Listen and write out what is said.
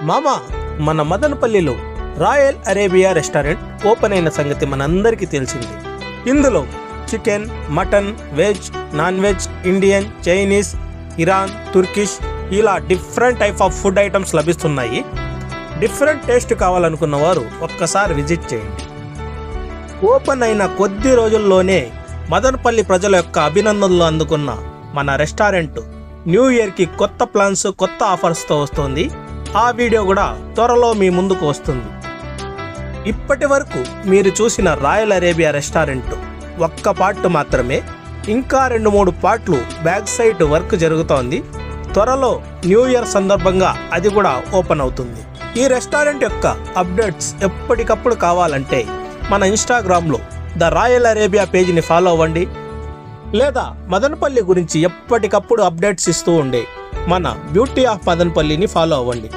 మామ, మన మదనపల్లిలో రాయల్ అరేబియా రెస్టారెంట్ ఓపెన్ అయిన సంగతి మనందరికీ తెలిసింది. ఇందులో chicken, mutton, veg, non veg, Indian, Chinese, Iran, Turkish ఇలా different type of food items లభిస్తున్నాయి. డిఫరెంట్ టేస్ట్ కావాలనుకున్న వారు ఒక్కసారి విజిట్ చేయండి. ఓపెన్ అయిన కొద్ది రోజుల్లోనే మదనపల్లి ప్రజల యొక్క అభినందనలు అందుకున్న మన రెస్టారెంట్ న్యూ ఇయర్కి కొత్త ప్లాన్స్, కొత్త ఆఫర్స్తో వస్తుంది. ఆ వీడియో కూడా త్వరలో మీ ముందుకు వస్తుంది. ఇప్పటి వరకు మీరు చూసిన రాయల్ అరేబియా రెస్టారెంట్ ఒక్క పార్ట్ మాత్రమే. ఇంకా 2-3 పార్ట్లు బ్యాక్ సైడ్ వర్క్ జరుగుతోంది. త్వరలో న్యూ ఇయర్ సందర్భంగా అది కూడా ఓపెన్ అవుతుంది. ఈ రెస్టారెంట్ యొక్క అప్డేట్స్ ఎప్పటికప్పుడు కావాలంటే మన ఇన్స్టాగ్రామ్లో ద రాయల్ అరేబియా పేజీని ఫాలో అవ్వండి. లేదా మదనపల్లి గురించి ఎప్పటికప్పుడు అప్డేట్స్ ఇస్తూ ఉండే మన బ్యూటీ ఆఫ్ మదనపల్లిని ఫాలో అవ్వండి.